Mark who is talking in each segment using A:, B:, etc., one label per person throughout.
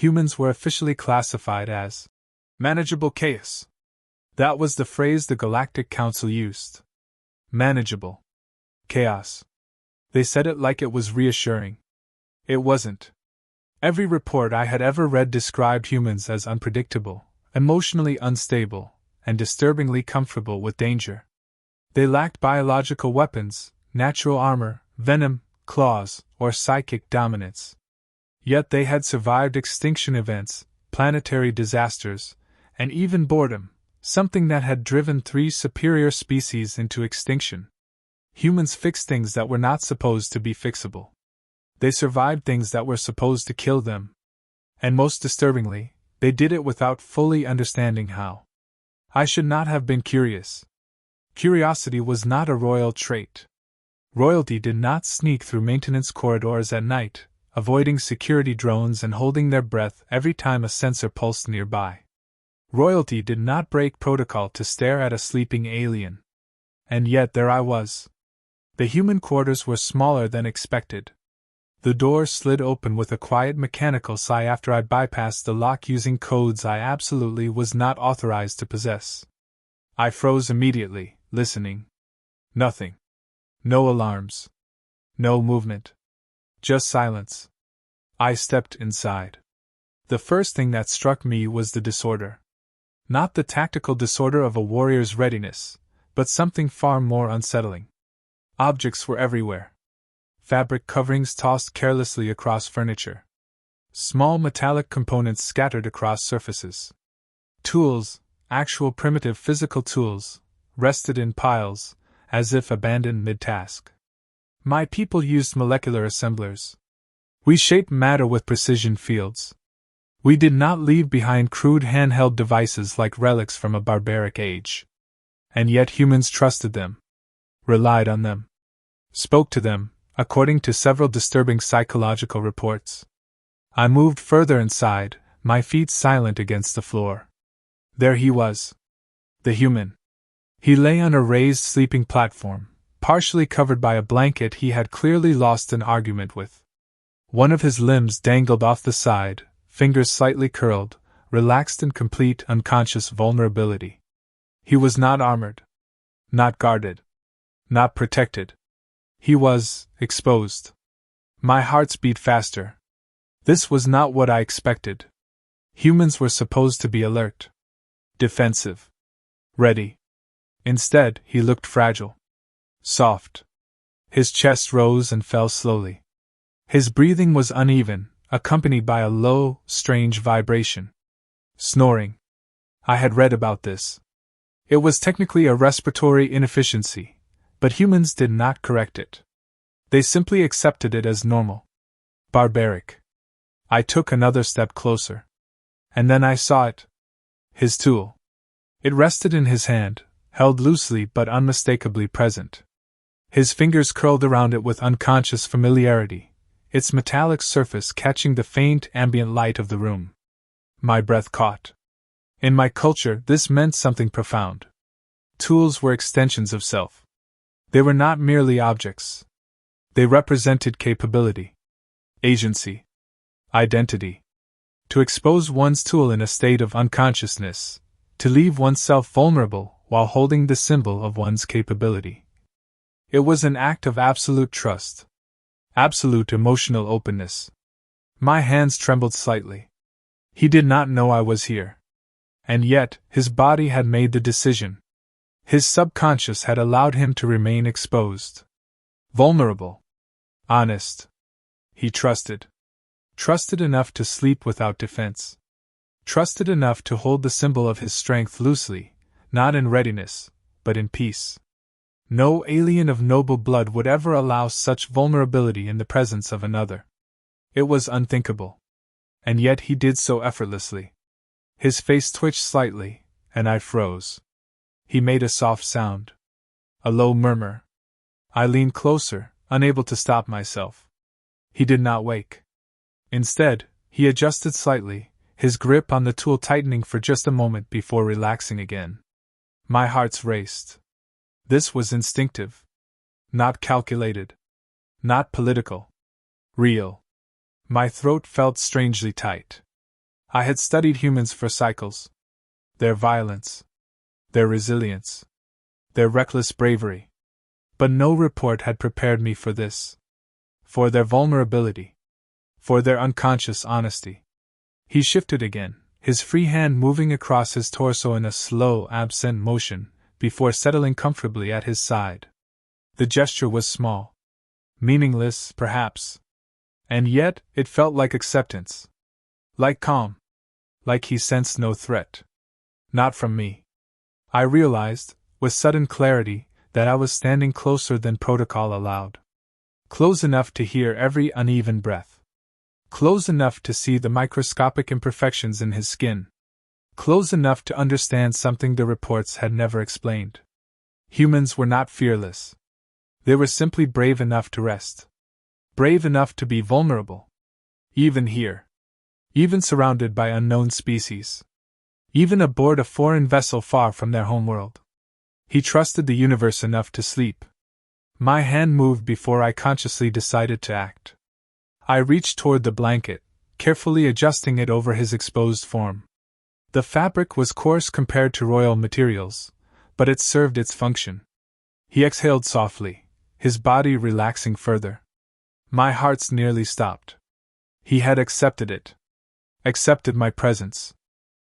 A: humans were officially classified as manageable chaos. That was the phrase the Galactic Council used. Manageable chaos. They said it like it was reassuring. It wasn't. Every report I had ever read described humans as unpredictable, emotionally unstable, and disturbingly comfortable with danger. They lacked biological weapons, natural armor, venom, claws, or psychic dominance. Yet they had survived extinction events, planetary disasters, and even boredom, something that had driven 3 superior species into extinction. Humans fixed things that were not supposed to be fixable. They survived things that were supposed to kill them. And most disturbingly, they did it without fully understanding how. I should not have been curious. Curiosity was not a royal trait. Royalty did not sneak through maintenance corridors at night, avoiding security drones and holding their breath every time a sensor pulsed nearby. Royalty did not break protocol to stare at a sleeping alien. And yet there I was. The human quarters were smaller than expected. The door slid open with a quiet mechanical sigh after I bypassed the lock using codes I absolutely was not authorized to possess. I froze immediately, listening. Nothing. No alarms. No movement. Just silence. I stepped inside. The first thing that struck me was the disorder. Not the tactical disorder of a warrior's readiness, but something far more unsettling. Objects were everywhere. Fabric coverings tossed carelessly across furniture. Small metallic components scattered across surfaces. Tools, actual primitive physical tools, rested in piles, as if abandoned mid-task. My people used molecular assemblers. We shaped matter with precision fields. We did not leave behind crude handheld devices like relics from a barbaric age. And yet humans trusted them, relied on them, spoke to them, according to several disturbing psychological reports. I moved further inside, my feet silent against the floor. There he was. The human. He lay on a raised sleeping platform, partially covered by a blanket he had clearly lost an argument with. One of his limbs dangled off the side, fingers slightly curled, relaxed in complete unconscious vulnerability. He was not armored. Not guarded. Not protected. He was exposed. My heart beat faster. This was not what I expected. Humans were supposed to be alert, defensive, ready. Instead, he looked fragile, soft. His chest rose and fell slowly. His breathing was uneven, accompanied by a low, strange vibration. Snoring. I had read about this. It was technically a respiratory inefficiency, but humans did not correct it. They simply accepted it as normal. Barbaric. I took another step closer. And then I saw it. His tool. It rested in his hand, held loosely but unmistakably present. His fingers curled around it with unconscious familiarity, its metallic surface catching the faint ambient light of the room. My breath caught. In my culture, this meant something profound. Tools were extensions of self. They were not merely objects. They represented capability, agency, identity. To expose one's tool in a state of unconsciousness, to leave oneself vulnerable while holding the symbol of one's capability. It was an act of absolute trust, absolute emotional openness. My hands trembled slightly. He did not know I was here. And yet, his body had made the decision. His subconscious had allowed him to remain exposed. Vulnerable. Honest. He trusted. Trusted enough to sleep without defense. Trusted enough to hold the symbol of his strength loosely, not in readiness, but in peace. No alien of noble blood would ever allow such vulnerability in the presence of another. It was unthinkable. And yet he did so effortlessly. His face twitched slightly, and I froze. He made a soft sound. A low murmur. I leaned closer, unable to stop myself. He did not wake. Instead, he adjusted slightly, his grip on the tool tightening for just a moment before relaxing again. My heart raced. This was instinctive. Not calculated. Not political. Real. My throat felt strangely tight. I had studied humans for cycles. Their violence, their resilience, their reckless bravery. But no report had prepared me for this. For their vulnerability. For their unconscious honesty. He shifted again, his free hand moving across his torso in a slow, absent motion, before settling comfortably at his side. The gesture was small. Meaningless, perhaps. And yet, it felt like acceptance. Like calm. Like he sensed no threat. Not from me. I realized, with sudden clarity, that I was standing closer than protocol allowed. Close enough to hear every uneven breath. Close enough to see the microscopic imperfections in his skin. Close enough to understand something the reports had never explained. Humans were not fearless. They were simply brave enough to rest. Brave enough to be vulnerable. Even here. Even surrounded by unknown species. Even aboard a foreign vessel far from their homeworld. He trusted the universe enough to sleep. My hand moved before I consciously decided to act. I reached toward the blanket, carefully adjusting it over his exposed form. The fabric was coarse compared to royal materials, but it served its function. He exhaled softly, his body relaxing further. My heart nearly stopped. He had accepted it. Accepted my presence.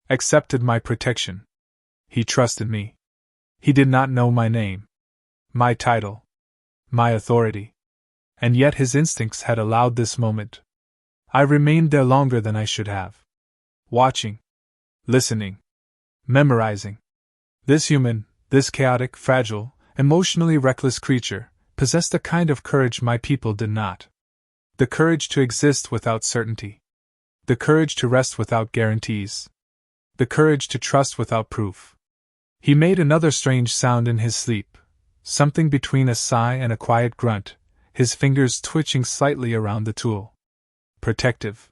A: Accepted my protection. He trusted me. He did not know my name, my title, my authority. And yet his instincts had allowed this moment. I remained there longer than I should have. Watching. Listening. Memorizing. This human, this chaotic, fragile, emotionally reckless creature, possessed a kind of courage my people did not. The courage to exist without certainty. The courage to rest without guarantees. The courage to trust without proof. He made another strange sound in his sleep, something between a sigh and a quiet grunt, his fingers twitching slightly around the tool. Protective.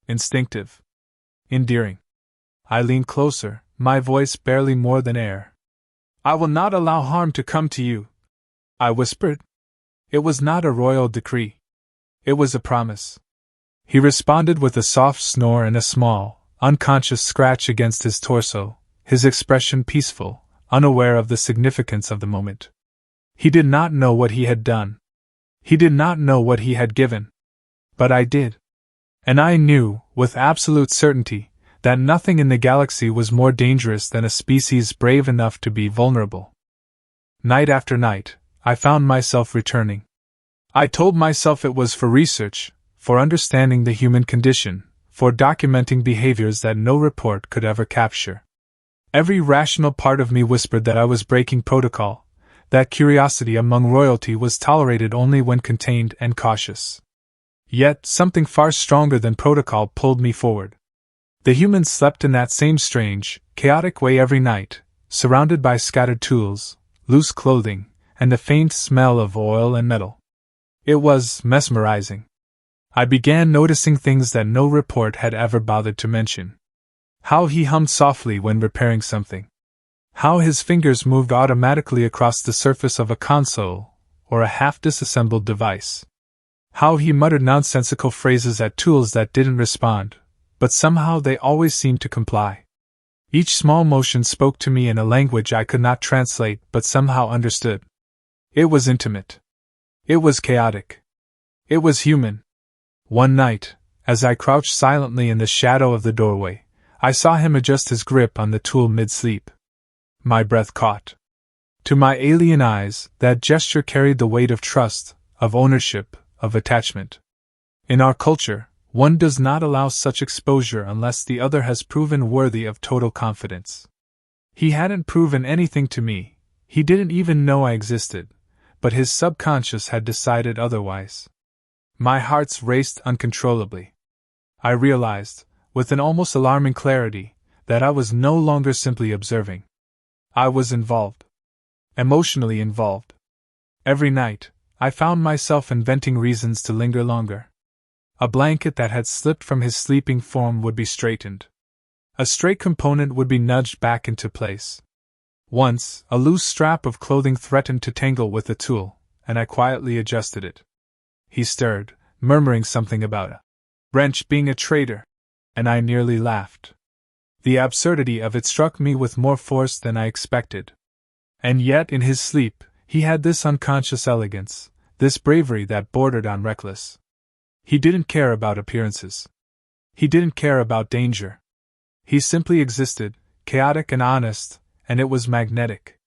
A: Instinctive. Endearing. I leaned closer, my voice barely more than air. "I will not allow harm to come to you," I whispered. It was not a royal decree. It was a promise. He responded with a soft snore and a small, unconscious scratch against his torso, his expression peaceful, unaware of the significance of the moment. He did not know what he had done. He did not know what he had given. But I did. And I knew, with absolute certainty, that nothing in the galaxy was more dangerous than a species brave enough to be vulnerable. Night after night, I found myself returning. I told myself it was for research, for understanding the human condition, for documenting behaviors that no report could ever capture. Every rational part of me whispered that I was breaking protocol, that curiosity among royalty was tolerated only when contained and cautious. Yet, something far stronger than protocol pulled me forward. The humans slept in that same strange, chaotic way every night, surrounded by scattered tools, loose clothing, and the faint smell of oil and metal. It was mesmerizing. I began noticing things that no report had ever bothered to mention. How he hummed softly when repairing something. How his fingers moved automatically across the surface of a console, or a half-disassembled device. How he muttered nonsensical phrases at tools that didn't respond, but somehow they always seemed to comply. Each small motion spoke to me in a language I could not translate but somehow understood. It was intimate. It was chaotic. It was human. One night, as I crouched silently in the shadow of the doorway, I saw him adjust his grip on the tool mid-sleep. My breath caught. To my alien eyes, that gesture carried the weight of trust, of ownership, of attachment. In our culture, one does not allow such exposure unless the other has proven worthy of total confidence. He hadn't proven anything to me, he didn't even know I existed, but his subconscious had decided otherwise. My heart raced uncontrollably. I realized, with an almost alarming clarity, that I was no longer simply observing. I was involved. Emotionally involved. Every night, I found myself inventing reasons to linger longer. A blanket that had slipped from his sleeping form would be straightened. A stray component would be nudged back into place. Once, a loose strap of clothing threatened to tangle with the tool, and I quietly adjusted it. He stirred, murmuring something about a wrench being a traitor, and I nearly laughed. The absurdity of it struck me with more force than I expected. And yet, in his sleep, he had this unconscious elegance, this bravery that bordered on reckless. He didn't care about appearances. He didn't care about danger. He simply existed, chaotic and honest, and it was magnetic.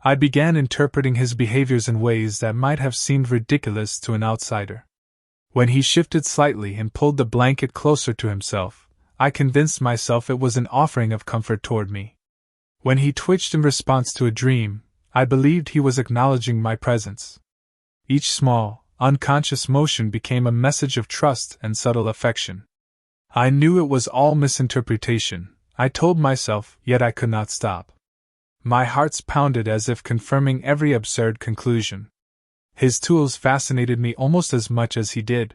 A: I began interpreting his behaviors in ways that might have seemed ridiculous to an outsider. When he shifted slightly and pulled the blanket closer to himself, I convinced myself it was an offering of comfort toward me. When he twitched in response to a dream, I believed he was acknowledging my presence. Each small, unconscious motion became a message of trust and subtle affection. I knew it was all misinterpretation, I told myself, yet I could not stop. My heart pounded as if confirming every absurd conclusion. His tools fascinated me almost as much as he did.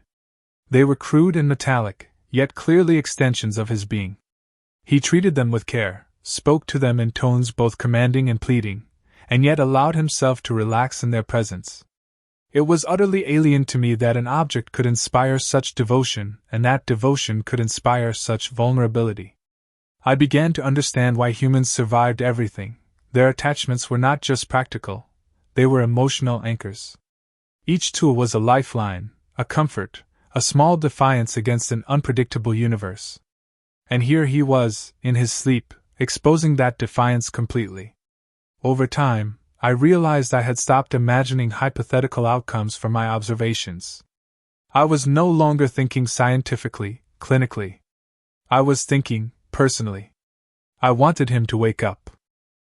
A: They were crude and metallic, yet clearly extensions of his being. He treated them with care, spoke to them in tones both commanding and pleading, and yet allowed himself to relax in their presence. It was utterly alien to me that an object could inspire such devotion, and that devotion could inspire such vulnerability. I began to understand why humans survived everything. Their attachments were not just practical, they were emotional anchors. Each tool was a lifeline, a comfort, a small defiance against an unpredictable universe. And here he was, in his sleep, exposing that defiance completely. Over time, I realized I had stopped imagining hypothetical outcomes from my observations. I was no longer thinking scientifically, clinically. I was thinking, personally. I wanted him to wake up.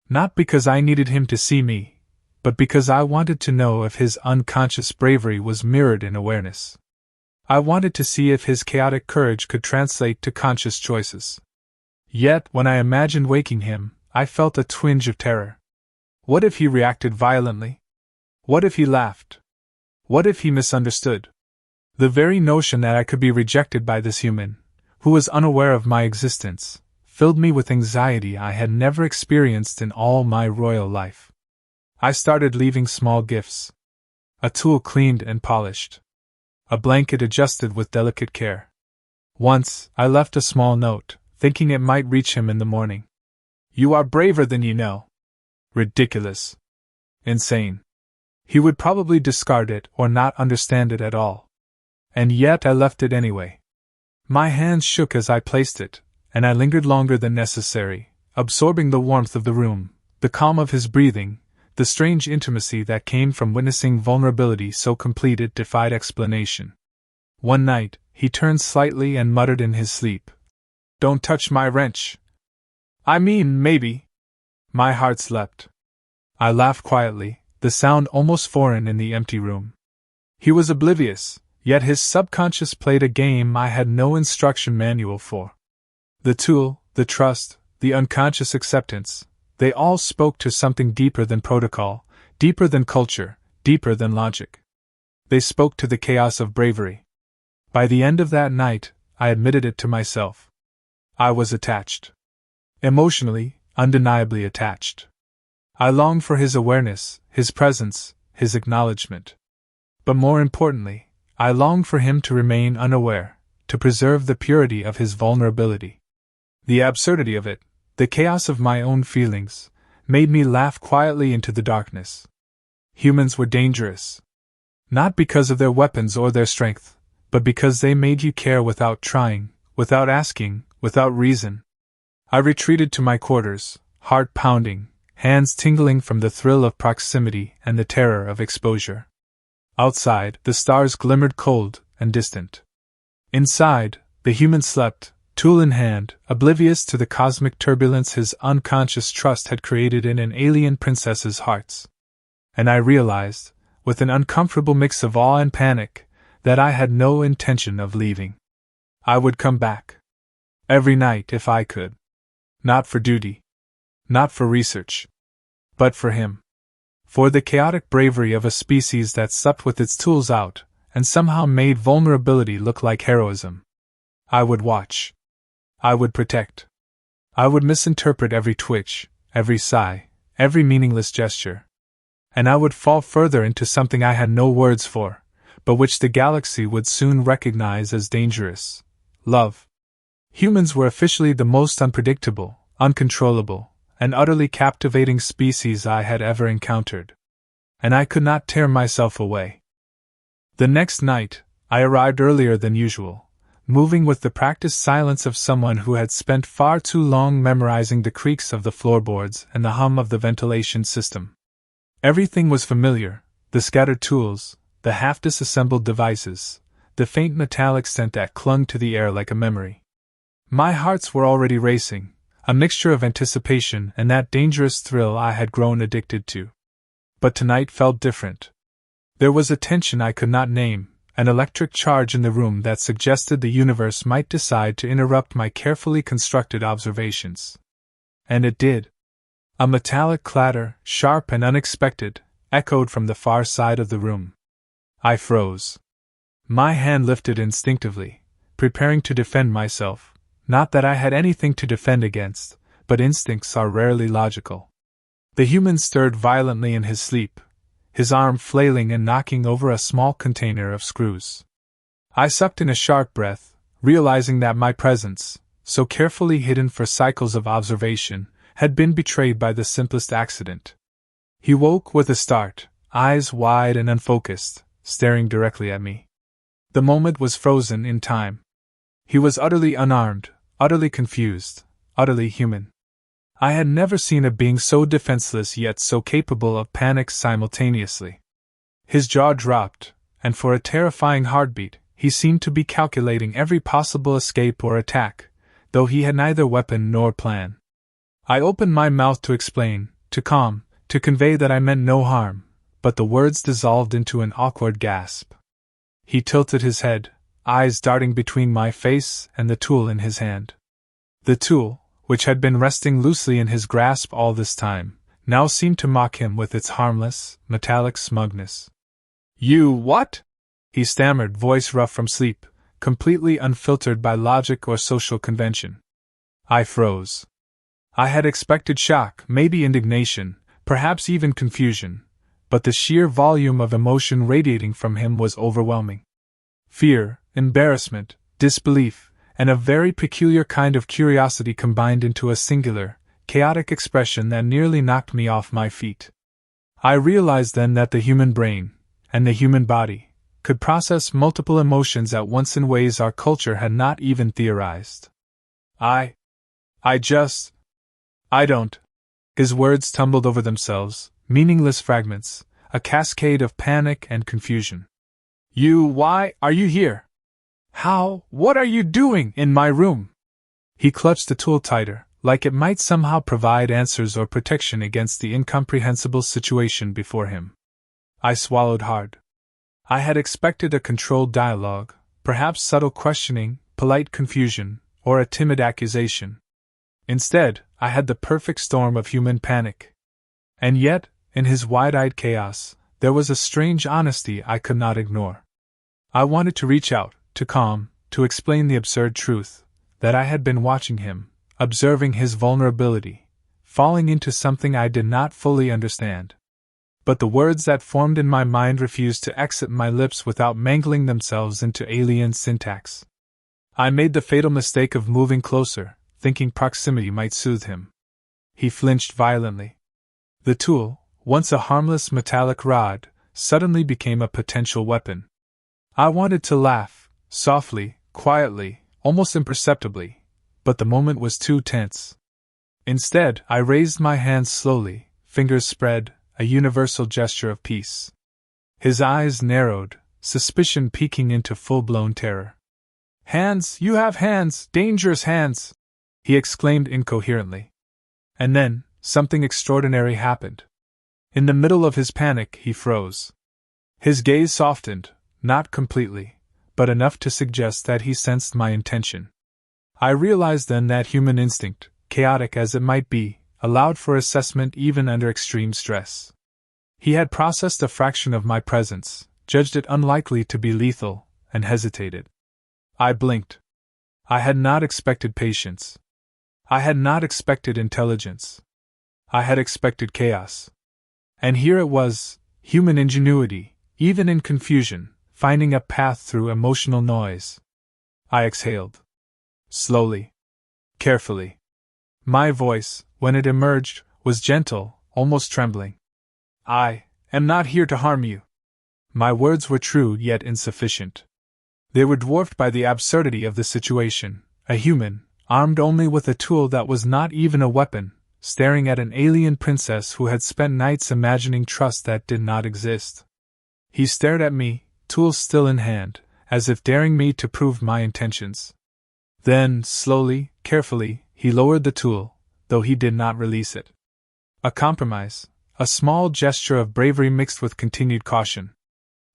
A: Not because I needed him to see me, but because I wanted to know if his unconscious bravery was mirrored in awareness. I wanted to see if his chaotic courage could translate to conscious choices. Yet, when I imagined waking him, I felt a twinge of terror. What if he reacted violently? What if he laughed? What if he misunderstood? The very notion that I could be rejected by this human, who was unaware of my existence, filled me with anxiety I had never experienced in all my royal life. I started leaving small gifts. A tool cleaned and polished. A blanket adjusted with delicate care. Once, I left a small note, thinking it might reach him in the morning. "You are braver than you know." Ridiculous. Insane. He would probably discard it or not understand it at all. And yet I left it anyway. My hands shook as I placed it, and I lingered longer than necessary, absorbing the warmth of the room, the calm of his breathing, the strange intimacy that came from witnessing vulnerability so complete it defied explanation. One night, he turned slightly and muttered in his sleep, "Don't touch my wrench." "I mean, maybe." My heart leapt. I laughed quietly, the sound almost foreign in the empty room. He was oblivious, yet his subconscious played a game I had no instruction manual for. The tool, the trust, the unconscious acceptance, they all spoke to something deeper than protocol, deeper than culture, deeper than logic. They spoke to the chaos of bravery. By the end of that night, I admitted it to myself. I was attached. Emotionally, undeniably attached. I longed for his awareness, his presence, his acknowledgement. But more importantly, I longed for him to remain unaware, to preserve the purity of his vulnerability. The absurdity of it, the chaos of my own feelings, made me laugh quietly into the darkness. Humans were dangerous. Not because of their weapons or their strength, but because they made you care without trying, without asking, without reason. I retreated to my quarters, heart pounding, hands tingling from the thrill of proximity and the terror of exposure. Outside, the stars glimmered cold and distant. Inside, the human slept, tool in hand, oblivious to the cosmic turbulence his unconscious trust had created in an alien princess's hearts. And I realized, with an uncomfortable mix of awe and panic, that I had no intention of leaving. I would come back. Every night if I could. Not for duty. Not for research. But for him. For the chaotic bravery of a species that supped with its tools out, and somehow made vulnerability look like heroism. I would watch. I would protect. I would misinterpret every twitch, every sigh, every meaningless gesture. And I would fall further into something I had no words for, but which the galaxy would soon recognize as dangerous: love. Humans were officially the most unpredictable, uncontrollable, and utterly captivating species I had ever encountered. And I could not tear myself away. The next night, I arrived earlier than usual, moving with the practiced silence of someone who had spent far too long memorizing the creaks of the floorboards and the hum of the ventilation system. Everything was familiar: the scattered tools, the half-disassembled devices, the faint metallic scent that clung to the air like a memory. My hearts were already racing, a mixture of anticipation and that dangerous thrill I had grown addicted to. But tonight felt different. There was a tension I could not name, an electric charge in the room that suggested the universe might decide to interrupt my carefully constructed observations. And it did. A metallic clatter, sharp and unexpected, echoed from the far side of the room. I froze. My hand lifted instinctively, preparing to defend myself. Not that I had anything to defend against, but instincts are rarely logical. The human stirred violently in his sleep, his arm flailing and knocking over a small container of screws. I sucked in a sharp breath, realizing that my presence, so carefully hidden for cycles of observation, had been betrayed by the simplest accident. He woke with a start, eyes wide and unfocused, staring directly at me. The moment was frozen in time. He was utterly unarmed, utterly confused, utterly human. I had never seen a being so defenseless yet so capable of panic simultaneously. His jaw dropped, and for a terrifying heartbeat, he seemed to be calculating every possible escape or attack, though he had neither weapon nor plan. I opened my mouth to explain, to calm, to convey that I meant no harm, but the words dissolved into an awkward gasp. He tilted his head, eyes darting between my face and the tool in his hand. The tool, which had been resting loosely in his grasp all this time, now seemed to mock him with its harmless, metallic smugness. "You what?" he stammered, voice rough from sleep, completely unfiltered by logic or social convention. I froze. I had expected shock, maybe indignation, perhaps even confusion, but the sheer volume of emotion radiating from him was overwhelming. Fear, embarrassment, disbelief, and a very peculiar kind of curiosity combined into a singular, chaotic expression that nearly knocked me off my feet. I realized then that the human brain, and the human body, could process multiple emotions at once in ways our culture had not even theorized. I don't. His words tumbled over themselves, meaningless fragments, a cascade of panic and confusion. Why are you here? What are you doing in my room? He clutched the tool tighter, like it might somehow provide answers or protection against the incomprehensible situation before him. I swallowed hard. I had expected a controlled dialogue, perhaps subtle questioning, polite confusion, or a timid accusation. Instead, I had the perfect storm of human panic. And yet, in his wide-eyed chaos, there was a strange honesty I could not ignore. I wanted to reach out, to calm, to explain the absurd truth, that I had been watching him, observing his vulnerability, falling into something I did not fully understand. But the words that formed in my mind refused to exit my lips without mangling themselves into alien syntax. I made the fatal mistake of moving closer, thinking proximity might soothe him. He flinched violently. The tool, once a harmless metallic rod, suddenly became a potential weapon. I wanted to laugh, softly, quietly, almost imperceptibly, but the moment was too tense. Instead, I raised my hands slowly, fingers spread, a universal gesture of peace. His eyes narrowed, suspicion peeking into full-blown terror. "Hands, you have hands, dangerous hands!" he exclaimed incoherently. And then, something extraordinary happened. In the middle of his panic, he froze. His gaze softened, not completely, but enough to suggest that he sensed my intention. I realized then that human instinct, chaotic as it might be, allowed for assessment even under extreme stress. He had processed a fraction of my presence, judged it unlikely to be lethal, and hesitated. I blinked. I had not expected patience. I had not expected intelligence. I had expected chaos. And here it was, human ingenuity, even in confusion, finding a path through emotional noise. I exhaled. slowly, carefully. My voice, when it emerged, was gentle, almost trembling. "I am not here to harm you." My words were true yet insufficient. They were dwarfed by the absurdity of the situation. A human, armed only with a tool that was not even a weapon, staring at an alien princess who had spent nights imagining trust that did not exist. He stared at me, tool still in hand, as if daring me to prove my intentions. Then, slowly, carefully, he lowered the tool, though he did not release it. A compromise, a small gesture of bravery mixed with continued caution.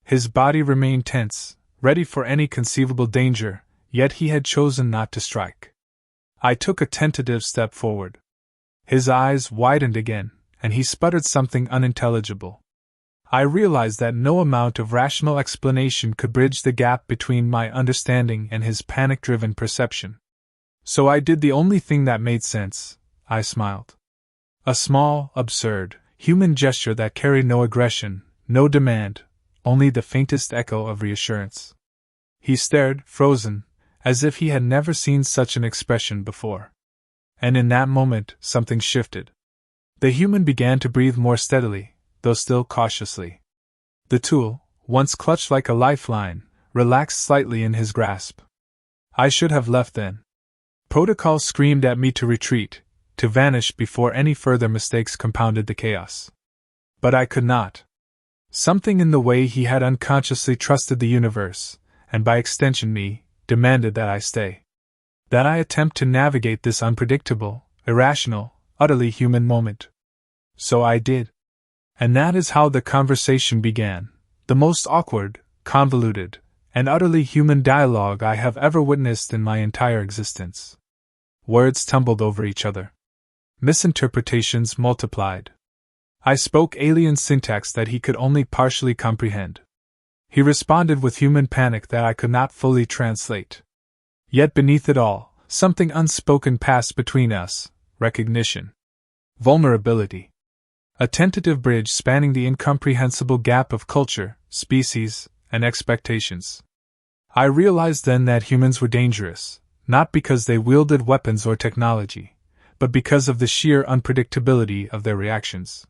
A: His body remained tense, ready for any conceivable danger, yet he had chosen not to strike. I took a tentative step forward. His eyes widened again, and he sputtered something unintelligible. I realized that no amount of rational explanation could bridge the gap between my understanding and his panic-driven perception. So I did the only thing that made sense. I smiled. A small, absurd, human gesture that carried no aggression, no demand, only the faintest echo of reassurance. He stared, frozen, as if he had never seen such an expression before. And in that moment, something shifted. The human began to breathe more steadily, though still cautiously. The tool, once clutched like a lifeline, relaxed slightly in his grasp. I should have left then. Protocol screamed at me to retreat, to vanish before any further mistakes compounded the chaos. But I could not. Something in the way he had unconsciously trusted the universe, and by extension me, demanded that I stay. That I attempt to navigate this unpredictable, irrational, utterly human moment. So I did. And that is how the conversation began, the most awkward, convoluted, and utterly human dialogue I have ever witnessed in my entire existence. Words tumbled over each other. Misinterpretations multiplied. I spoke alien syntax that he could only partially comprehend. He responded with human panic that I could not fully translate. Yet beneath it all, something unspoken passed between us: recognition. Vulnerability. A tentative bridge spanning the incomprehensible gap of culture, species, and expectations. I realized then that humans were dangerous, not because they wielded weapons or technology, but because of the sheer unpredictability of their reactions.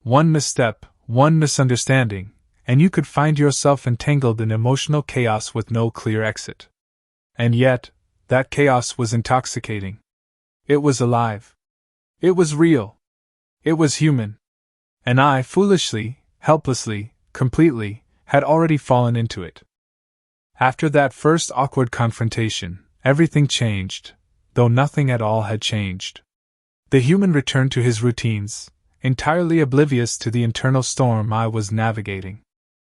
A: One misstep, one misunderstanding, and you could find yourself entangled in emotional chaos with no clear exit. And yet, that chaos was intoxicating. It was alive. It was real. It was human. And I, foolishly, helplessly, completely, had already fallen into it. After that first awkward confrontation, everything changed, though nothing at all had changed. The human returned to his routines, entirely oblivious to the internal storm I was navigating.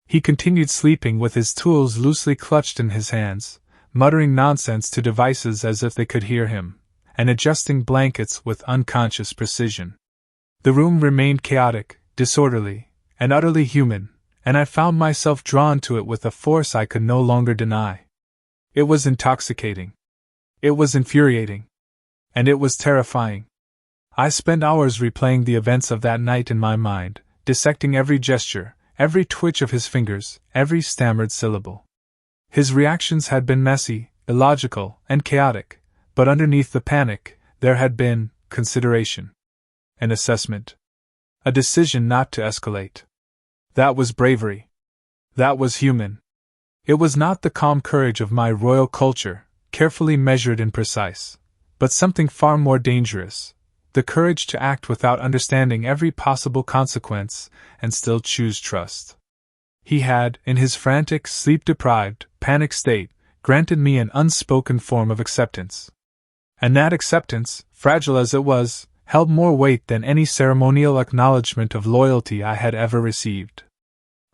A: He continued sleeping with his tools loosely clutched in his hands, muttering nonsense to devices as if they could hear him, and adjusting blankets with unconscious precision. The room remained chaotic, disorderly, and utterly human, and I found myself drawn to it with a force I could no longer deny. It was intoxicating. It was infuriating. And it was terrifying. I spent hours replaying the events of that night in my mind, dissecting every gesture, every twitch of his fingers, every stammered syllable. His reactions had been messy, illogical, and chaotic, but underneath the panic, there had been consideration. An assessment. A decision not to escalate. That was bravery. That was human. It was not the calm courage of my royal culture, carefully measured and precise, but something far more dangerous: the courage to act without understanding every possible consequence and still choose trust. He had, in his frantic, sleep-deprived, panic state, granted me an unspoken form of acceptance. And that acceptance, fragile as it was, held more weight than any ceremonial acknowledgement of loyalty I had ever received.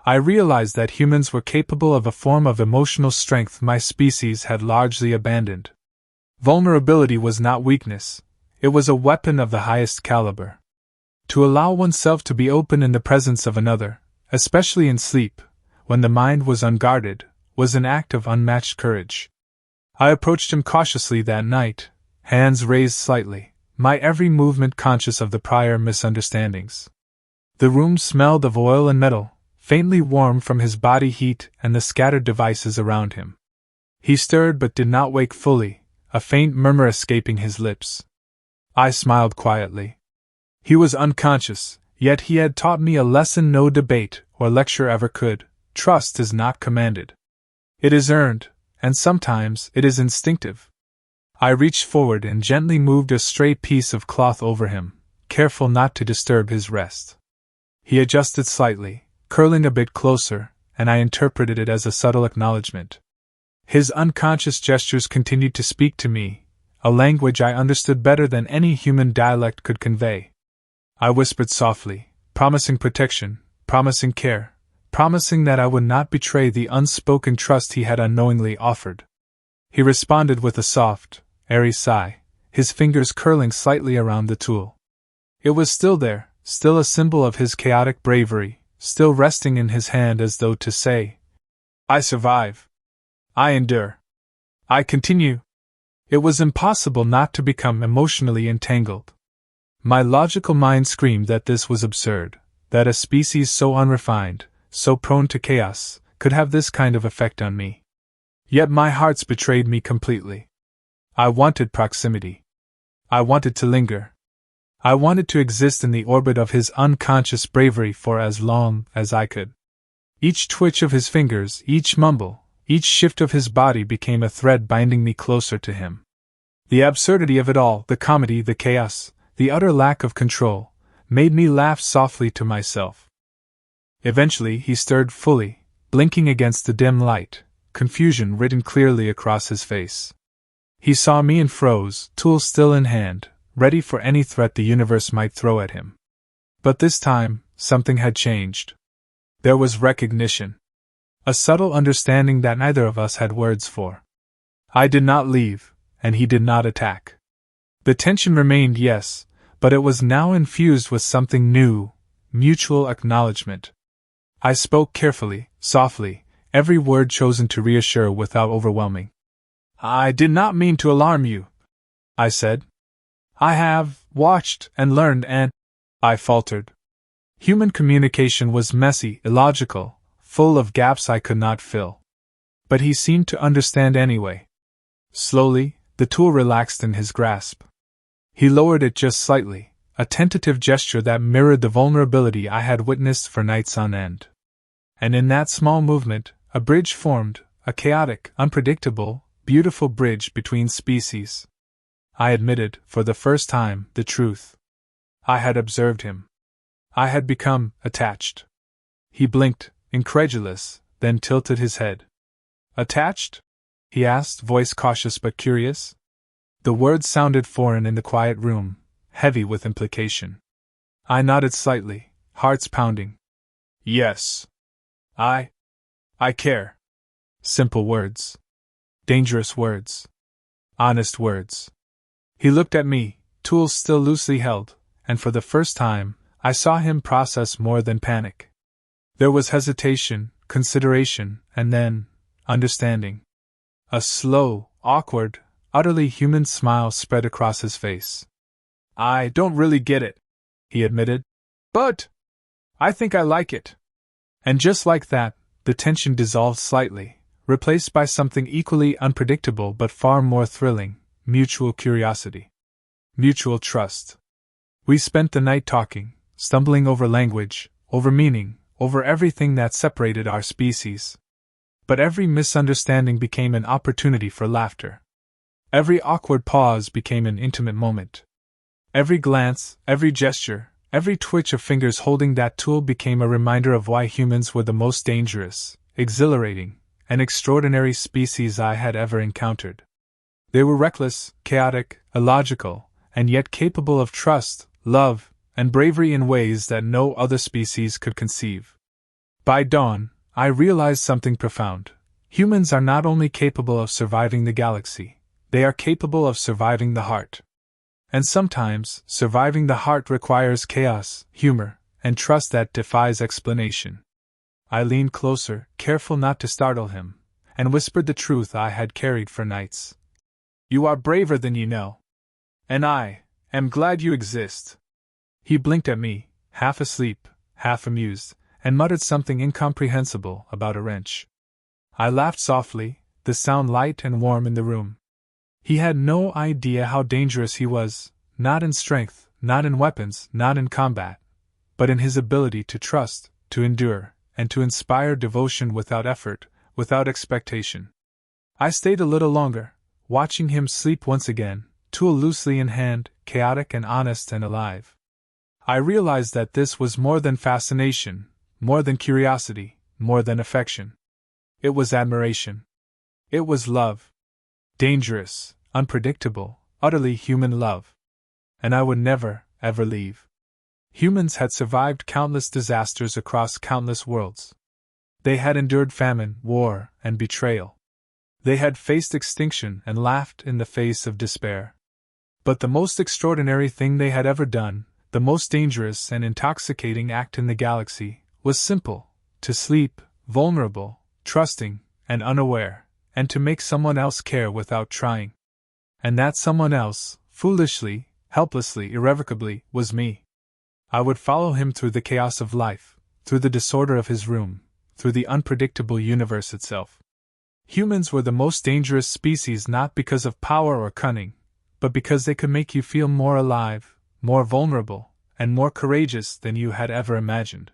A: I realized that humans were capable of a form of emotional strength my species had largely abandoned. Vulnerability was not weakness, it was a weapon of the highest caliber. To allow oneself to be open in the presence of another, especially in sleep, when the mind was unguarded, was an act of unmatched courage. I approached him cautiously that night, hands raised slightly, my every movement conscious of the prior misunderstandings. The room smelled of oil and metal, faintly warm from his body heat and the scattered devices around him. He stirred but did not wake fully, a faint murmur escaping his lips. I smiled quietly. He was unconscious, yet he had taught me a lesson no debate or lecture ever could. Trust is not commanded. It is earned, and sometimes it is instinctive. I reached forward and gently moved a stray piece of cloth over him, careful not to disturb his rest. He adjusted slightly, curling a bit closer, and I interpreted it as a subtle acknowledgement. His unconscious gestures continued to speak to me, a language I understood better than any human dialect could convey. I whispered softly, promising protection, promising care, promising that I would not betray the unspoken trust he had unknowingly offered. He responded with a soft, airy sigh, his fingers curling slightly around the tool. It was still there, still a symbol of his chaotic bravery, still resting in his hand as though to say, I survive. I endure. I continue. It was impossible not to become emotionally entangled. My logical mind screamed that this was absurd, that a species so unrefined, so prone to chaos, could have this kind of effect on me. Yet my hearts betrayed me completely. I wanted proximity. I wanted to linger. I wanted to exist in the orbit of his unconscious bravery for as long as I could. Each twitch of his fingers, each mumble, each shift of his body became a thread binding me closer to him. The absurdity of it all, the comedy, the chaos, the utter lack of control, made me laugh softly to myself. Eventually he stirred fully, blinking against the dim light, confusion written clearly across his face. He saw me and froze, tool still in hand, ready for any threat the universe might throw at him. But this time, something had changed. There was recognition. A subtle understanding that neither of us had words for. I did not leave, and he did not attack. The tension remained, yes, but it was now infused with something new, mutual acknowledgement. I spoke carefully, softly, every word chosen to reassure without overwhelming. I did not mean to alarm you, I said. I have watched and learned and... I faltered. Human communication was messy, illogical, full of gaps I could not fill. But he seemed to understand anyway. Slowly, the tool relaxed in his grasp. He lowered it just slightly, a tentative gesture that mirrored the vulnerability I had witnessed for nights on end. And in that small movement, a bridge formed, a chaotic, unpredictable, beautiful bridge between species. I admitted, for the first time, the truth. I had observed him. I had become attached. He blinked, incredulous, then tilted his head. Attached? He asked, voice cautious but curious. The words sounded foreign in the quiet room, heavy with implication. I nodded slightly, hearts pounding. Yes. I care. Simple words. Dangerous words. Honest words. He looked at me, tools still loosely held, and for the first time, I saw him process more than panic. There was hesitation, consideration, and then, understanding. A slow, awkward, utterly human smile spread across his face. I don't really get it, he admitted. But I think I like it. And just like that, the tension dissolved slightly, replaced by something equally unpredictable but far more thrilling, mutual curiosity. Mutual trust. We spent the night talking, stumbling over language, over meaning, over everything that separated our species. But every misunderstanding became an opportunity for laughter. Every awkward pause became an intimate moment. Every glance, every gesture, every twitch of fingers holding that tool became a reminder of why humans were the most dangerous, exhilarating, and extraordinary species I had ever encountered. They were reckless, chaotic, illogical, and yet capable of trust, love, and bravery in ways that no other species could conceive. By dawn, I realized something profound. Humans are not only capable of surviving the galaxy, they are capable of surviving the heart. And sometimes, surviving the heart requires chaos, humor, and trust that defies explanation. I leaned closer, careful not to startle him, and whispered the truth I had carried for nights. You are braver than you know. And I am glad you exist. He blinked at me, half asleep, half amused, and muttered something incomprehensible about a wrench. I laughed softly, the sound light and warm in the room. He had no idea how dangerous he was, not in strength, not in weapons, not in combat, but in his ability to trust, to endure, and to inspire devotion without effort, without expectation. I stayed a little longer, watching him sleep once again, tool loosely in hand, chaotic and honest and alive. I realized that this was more than fascination, more than curiosity, more than affection. It was admiration. It was love. Dangerous, unpredictable, utterly human love. And I would never, ever leave. Humans had survived countless disasters across countless worlds. They had endured famine, war, and betrayal. They had faced extinction and laughed in the face of despair. But the most extraordinary thing they had ever done, the most dangerous and intoxicating act in the galaxy, was simple: to sleep, vulnerable, trusting, and unaware, and to make someone else care without trying. And that someone else, foolishly, helplessly, irrevocably, was me. I would follow him through the chaos of life, through the disorder of his room, through the unpredictable universe itself. Humans were the most dangerous species not because of power or cunning, but because they could make you feel more alive, more vulnerable, and more courageous than you had ever imagined.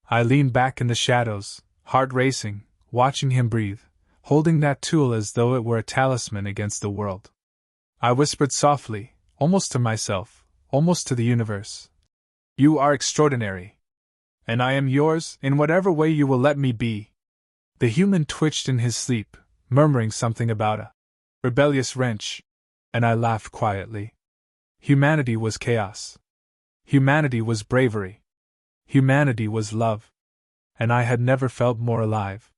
A: I leaned back in the shadows, heart racing, watching him breathe, holding that tool as though it were a talisman against the world. I whispered softly, almost to myself, almost to the universe, "You are extraordinary. And I am yours, in whatever way you will let me be." The human twitched in his sleep, murmuring something about a rebellious wrench, and I laughed quietly. Humanity was chaos. Humanity was bravery. Humanity was love. And I had never felt more alive.